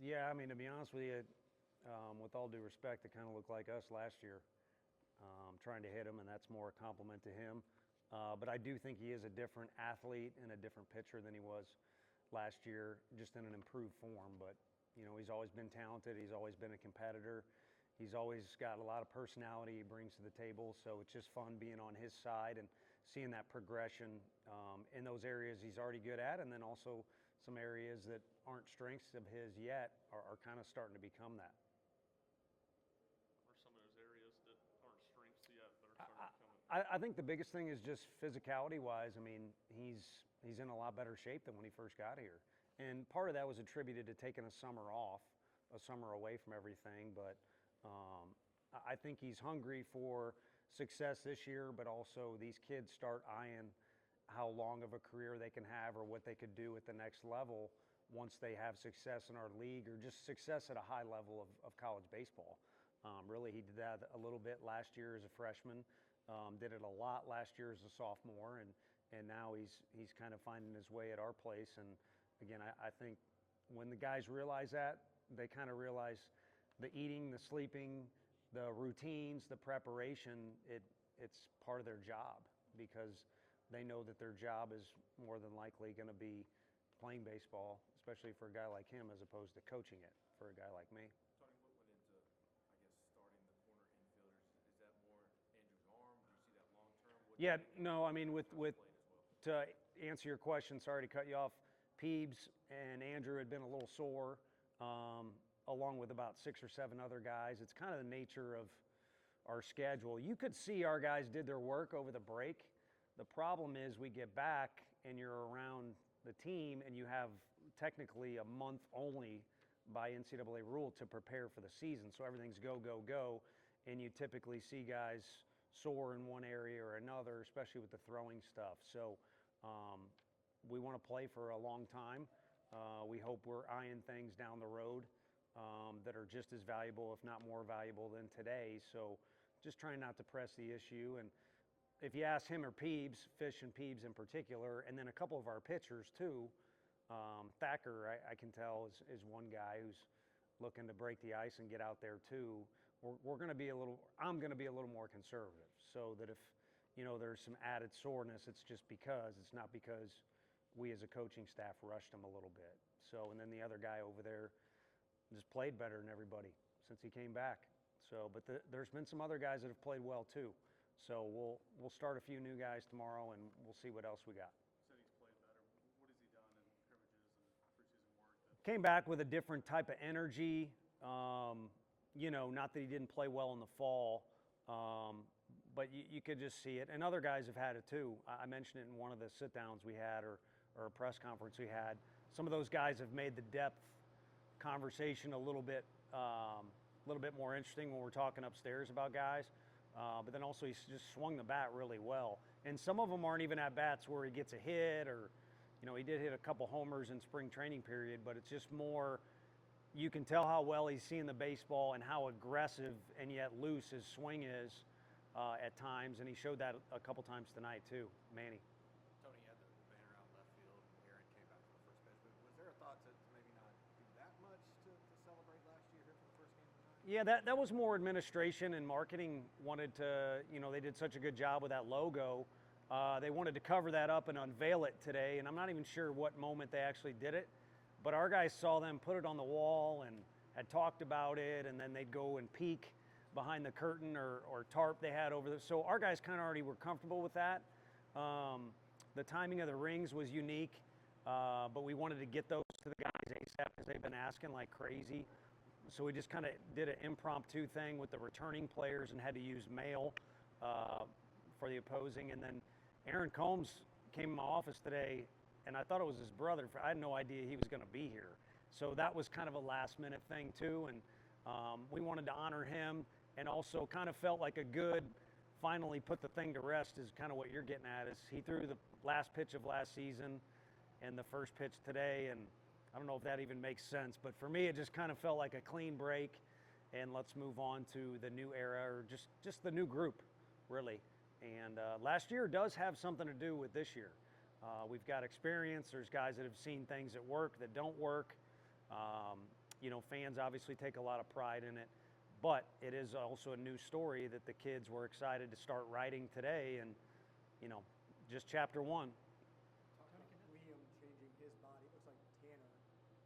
Yeah, I mean, to be honest with you, with all due respect, it kind of looked like us last year, trying to hit him, and that's more a compliment to him. But I do think he is a different athlete and a different pitcher than he was last year, just in an improved form. But, he's always been talented. He's always been a competitor. He's always got a lot of personality he brings to the table. So it's just fun being on his side and seeing that progression in those areas he's already good at, and then also some areas that aren't strengths of his yet are kind of starting to become that. What are some of those areas that aren't strengths yet but are starting to become I think the biggest thing is just physicality-wise. I mean, he's in a lot better shape than when he first got here. And part of that was attributed to taking a summer off, a summer away from everything. But I think he's hungry for success this year, but also these kids start eyeing how long of a career they can have or what they could do at the next level once they have success in our league or just success at a high level of college baseball. Really, he did that a little bit last year as a freshman, did it a lot last year as a sophomore, and now he's kind of finding his way at our place. And again, I think when the guys realize that, they kind of realize the eating, the sleeping, the routines, the preparation, it's part of their job, because they know that their job is more than likely going to be playing baseball, especially for a guy like him, as opposed to coaching it for a guy like me. Tony, what went into, I guess, starting the corner infielders? Is that more Andrew's arm? Do you see that long term? Yeah, no, I mean, to answer your question, sorry to cut you off, Peebs and Andrew had been a little sore, along with about 6 or 7 other guys. It's kind of the nature of our schedule. You could see our guys did their work over the break. The problem is we get back and you're around the team and you have technically a month only by NCAA rule to prepare for the season. So everything's go, go, go. And you typically see guys sore in one area or another, especially with the throwing stuff. So we want to play for a long time. We hope we're eyeing things down the road that are just as valuable, if not more valuable than today. So just trying not to press the issue. And if you ask him or Peebs, Fish and Peebs in particular, and then a couple of our pitchers too, Thacker, I can tell, is one guy who's looking to break the ice and get out there too. We're going to be I'm going to be a little more conservative, so that if, there's some added soreness, it's not because we as a coaching staff rushed him a little bit. So, and then the other guy over there just played better than everybody since he came back. So, but there's been some other guys that have played well too. So we'll start a few new guys tomorrow, and we'll see what else we got. You said he's played better. What has he done in scrimmages and preseason work? Came back with a different type of energy. Not that he didn't play well in the fall, but you could just see it. And other guys have had it too. I mentioned it in one of the sit-downs we had or a press conference we had. Some of those guys have made the depth conversation a little bit more interesting when we're talking upstairs about guys. But then also he's just swung the bat really well. And some of them aren't even at bats where he gets a hit or, he did hit a couple homers in spring training period, but it's just more, you can tell how well he's seeing the baseball and how aggressive and yet loose his swing is at times. And he showed that a couple times tonight too, Manny. Tony had the banner out left field, and Aaron came back for the first pitch. But was there a thought to maybe not do that much to celebrate last year here for the first game tonight? Yeah, that was more administration and marketing wanted to, they did such a good job with that logo. They wanted to cover that up and unveil it today, and I'm not even sure what moment they actually did it, but our guys saw them put it on the wall and had talked about it, and then they'd go and peek behind the curtain or tarp they had over there. So our guys kind of already were comfortable with that. The timing of the rings was unique, but we wanted to get those to the guys ASAP because they've been asking like crazy. So we just kind of did an impromptu thing with the returning players and had to use mail for the opposing. And then Aaron Combs came in my office today, and I thought it was his brother. I had no idea he was going to be here. So that was kind of a last-minute thing too, and we wanted to honor him, and also kind of felt like a good finally put the thing to rest is kind of what you're getting at, is he threw the last pitch of last season and the first pitch today, and I don't know if that even makes sense, but for me, it just kind of felt like a clean break, and let's move on to the new era, or just the new group, really. And last year does have something to do with this year. We've got experience. There's guys that have seen things that work, that don't work. fans obviously take a lot of pride in it. But it is also a new story that the kids were excited to start writing today, and just chapter 1. Talking about Liam changing his body, it looks like Tanner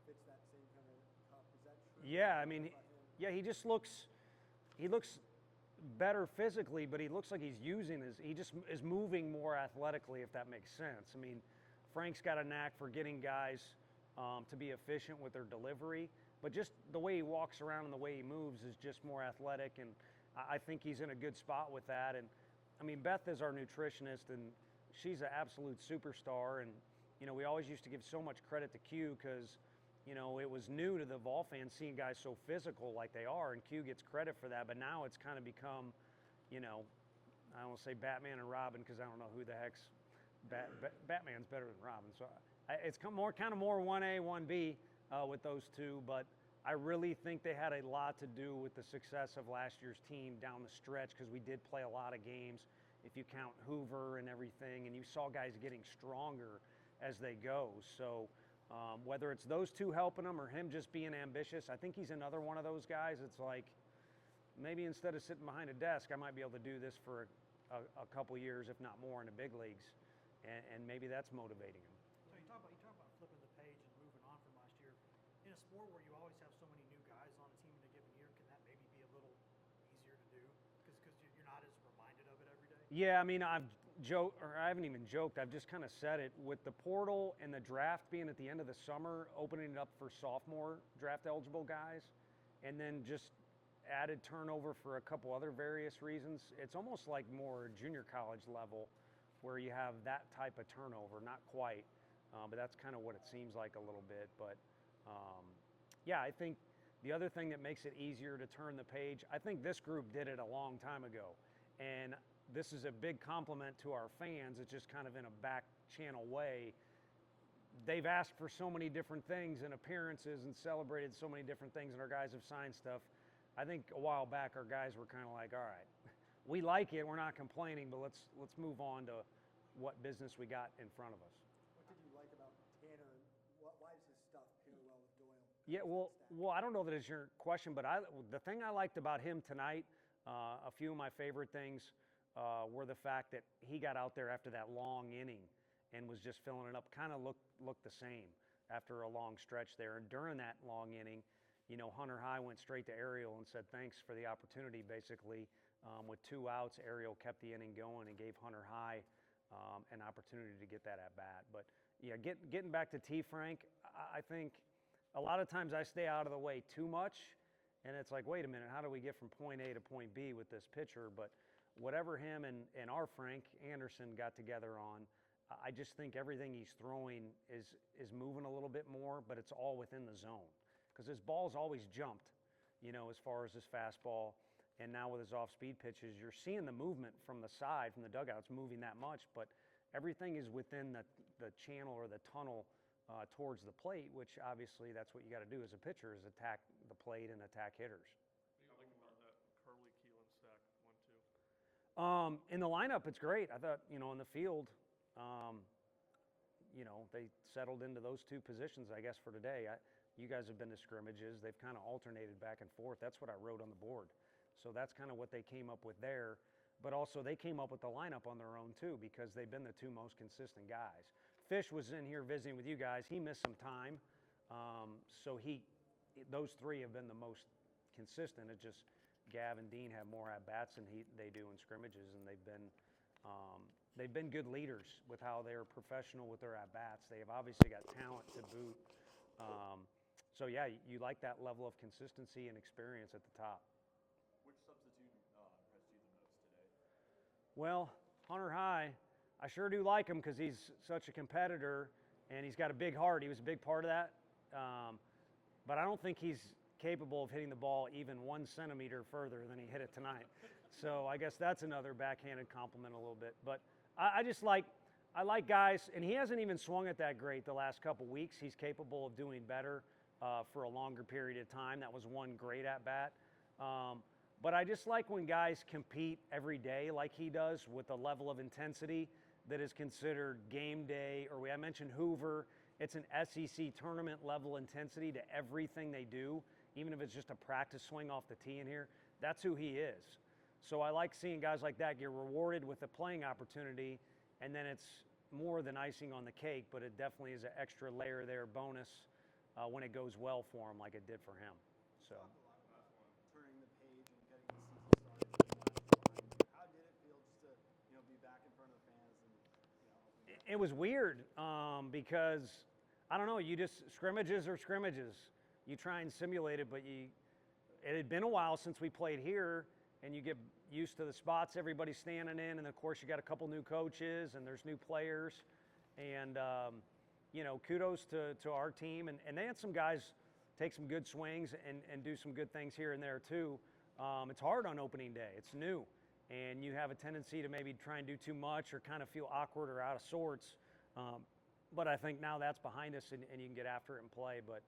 fits that same kind of cup. Is that true? Yeah, I mean, he just looks better physically, but he looks like he just is moving more athletically, if that makes sense. I mean, Frank's got a knack for getting guys to be efficient with their delivery, but just the way he walks around and the way he moves is just more athletic, and I think he's in a good spot with that. And I mean, Beth is our nutritionist, and she's an absolute superstar. And we always used to give so much credit to Q because it was new to the Vol fans seeing guys so physical like they are, and Q gets credit for that. But now it's kind of become, I won't say Batman and Robin because I don't know who the heck's Batman's better than Robin. So it's more 1A, 1B with those two. But I really think they had a lot to do with the success of last year's team down the stretch because we did play a lot of games. If you count Hoover and everything, and you saw guys getting stronger as they go. So whether it's those two helping him or him just being ambitious, I think he's another one of those guys. It's like maybe instead of sitting behind a desk, I might be able to do this for a couple years, if not more, in the big leagues, and maybe that's motivating him. So you talk about flipping the page and moving on from last year. In a sport where you always have so many new guys on a team in a given year, can that maybe be a little easier to do because you're not as reminded of it every day? Yeah, I mean, I haven't even joked. I've just kind of said it with the portal and the draft being at the end of the summer, opening it up for sophomore draft eligible guys, and then just added turnover for a couple other various reasons. It's almost like more junior college level where you have that type of turnover. Not quite, but that's kind of what it seems like a little bit. But yeah, I think the other thing that makes it easier to turn the page, I think this group did it a long time ago. And this is a big compliment to our fans. It's just kind of in a back channel way. They've asked for so many different things and appearances and celebrated so many different things, and our guys have signed stuff. I think a while back our guys were kind of like, all right, we like it, we're not complaining, but let's move on to what business we got in front of us. What did you like about Tanner, and why does his stuff pair well with Doyle? Yeah, well, I don't know that it's your question, but the thing I liked about him tonight, a few of my favorite things were the fact that he got out there after that long inning and was just filling it up, kind of looked the same after a long stretch there. And during that long inning, Hunter High went straight to Ariel and said thanks for the opportunity, basically. With 2 outs, Ariel kept the inning going and gave Hunter High an opportunity to get that at bat. But yeah, getting back to T. Frank, I think a lot of times I stay out of the way too much, and it's like, wait a minute, how do we get from point A to point B with this pitcher? But whatever him and our Frank Anderson got together on, I just think everything he's throwing is moving a little bit more, but it's all within the zone. Because his ball's always jumped, as far as his fastball. And now with his off-speed pitches, you're seeing the movement from the side, from the dugouts, moving that much, but everything is within the channel or the tunnel towards the plate, which obviously that's what you got to do as a pitcher, is attack the plate and attack hitters. What do you think about that Curly Keelan stack 1-2? In the lineup, it's great. I thought, in the field, they settled into those 2 positions, I guess, for today. You guys have been to scrimmages. They've kind of alternated back and forth. That's what I wrote on the board. So that's kind of what they came up with there. But also they came up with the lineup on their own too, because they've been the 2 most consistent guys. Fish was in here visiting with you guys. He missed some time. So those 3 have been the most consistent. It's just Gav and Dean have more at-bats than they do in scrimmages, and they've been good leaders with how they're professional with their at-bats. They have obviously got talent to boot. So yeah, you like that level of consistency and experience at the top. Which substitute impressed you the most today? Well, Hunter High, I sure do like him because he's such a competitor and he's got a big heart. He was a big part of that. But I don't think he's capable of hitting the ball even 1 centimeter further than he hit it tonight. So I guess that's another backhanded compliment a little bit. But I like guys, and he hasn't even swung it that great the last couple weeks. He's capable of doing better for a longer period of time. That was 1 great at-bat. But I just like when guys compete every day like he does with a level of intensity that is considered game day. Or I mentioned Hoover. it's an SEC tournament level intensity to everything they do, even if it's just a practice swing off the tee in here. That's who he is. So I like seeing guys like that get rewarded with a playing opportunity, and then it's more than icing on the cake, but it definitely is an extra layer there, bonus, when it goes well for him like it did for him. So. Talked a lot about turning the page and getting the season started in July. How did it feel just to, be back in front of the fans and, It was weird because, I don't know, scrimmages are scrimmages. You try and simulate it, but it had been a while since we played here, and you get used to the spots everybody's standing in, and of course you got a couple new coaches and there's new players, and kudos to our team, and they had some guys take some good swings and do some good things here and there too. It's hard on opening day. It's new, and you have a tendency to maybe try and do too much or kind of feel awkward or out of sorts. But I think now that's behind us, and you can get after it and play. But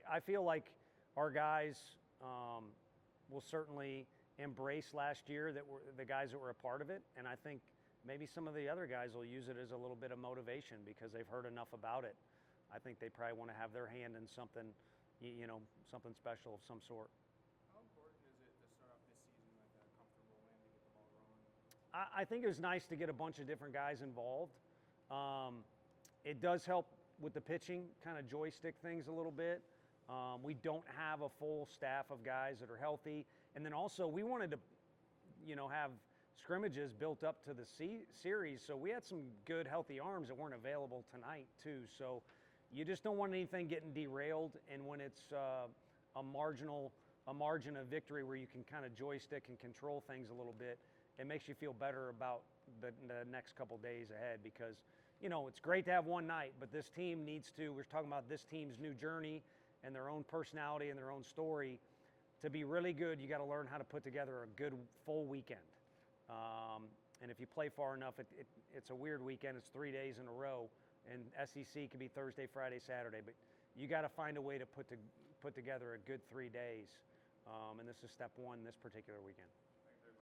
I feel like our guys will certainly embrace last year that were the guys that were a part of it, and I think maybe some of the other guys will use it as a little bit of motivation because they've heard enough about it. I think they probably want to have their hand in something, something special of some sort. How important is it to start off this season like a comfortable win to get the ball rolling? I think it was nice to get a bunch of different guys involved. It does help with the pitching, kind of joystick things a little bit. We don't have a full staff of guys that are healthy. And then also we wanted to, have scrimmages built up to the series. So we had some good, healthy arms that weren't available tonight too. So you just don't want anything getting derailed. And when it's a margin of victory where you can kind of joystick and control things a little bit, it makes you feel better about the next couple days ahead because, it's great to have one night, but this team we're talking about this team's new journey and their own personality and their own story. To be really good, you got to learn how to put together a good full weekend. And if you play far enough, it's a weird weekend. It's 3 days in a row, and SEC can be Thursday, Friday, Saturday. But you got to find a way to put together a good 3 days. And this is step one this particular weekend.